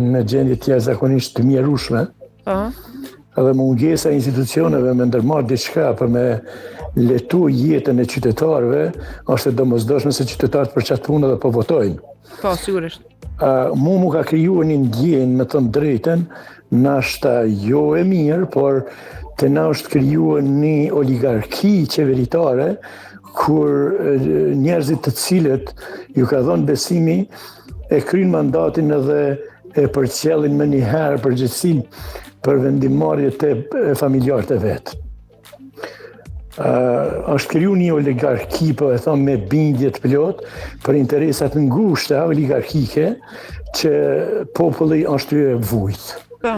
në gjendje të jashtëzakonisht të mjerueshme. Edhe mungesa e institucioneve me ndërmarrë diçka për me letu jetën e qytetarëve është e domosdoshme se qytetarët për çat punë dhe po votojnë. Po, sigurisht. Mu ka krijuar një ndjenjë, me thënë drejtën, nashta jo e mirë, por të na është krijuar një oligarki qeveritare kur njerëzit të cilët ju ka dhënë besimi e kryjnë mandatin edhe e përcjellin më një herë përgjegjësinë për vendimarrje të familjarët e vetë. Është kriju një oligarki, po e thonë me bindje të plot, për interesat ngushta oligarkike që populli është e vujtë.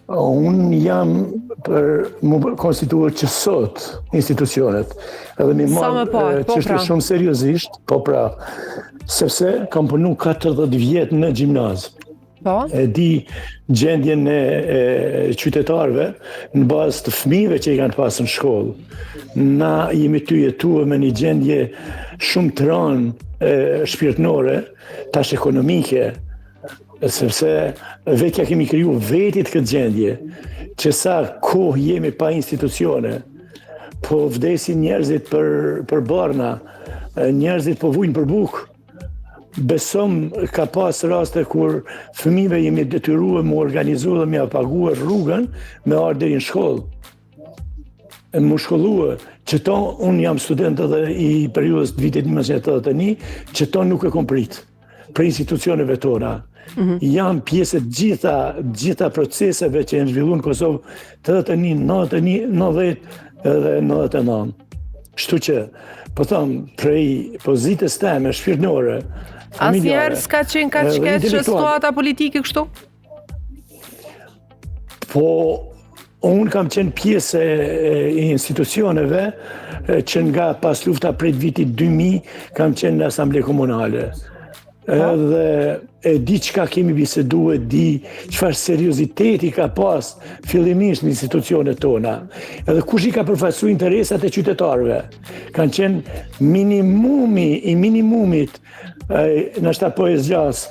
Unë jam për mu konstituar që sot institucionet, edhe mi marrë çështën shumë seriozisht, po pra, sepse kam punu 40 vjetë në gjimnaz. E di gjendjen e qytetarëve në bazë të fëmijëve që i kanë pasur në shkollë. Na jemi ty jetuar me një gjendje shumë të rënë shpirtërore, tash ekonomike, sepse vetja kemi kriju vetit këtë gjendje, që sa kohë jemi pa institucione, po vdesin njerëzit për barna, njerëzit po vujnë për bukë. Besom ka pas raste kur fëmijëve jemi detyruar me organizu dhe me paguar rrugën me ardhur deri në shkollë. Më shkollua, që to, unë jam student edhe i periudhës të vitit 1981, që to nuk e kom prit për institucioneve tona. Jam pjesë gjitha proceseve që janë zhvilluar në Kosovë 81, 91, 90 edhe 99. Kështu që, po them, prej pozitës teme shpirtërore, asnjëherë s'ka qenë ka shkeqë situata politike kështu? Po, unë kam qenë pjesë e institucioneve që nga pas lufta prej vitit 2000 kam qenë në Asamble Komunale. Edhe e di çka kemi biseduar, di çfarë serioziteti ka pas fillimisht në institucionet tona. Edhe kush i ka përfaqësuar interesat e qytetarëve. Kanë qenë minimumi i minimumit, nështë po e zgjas,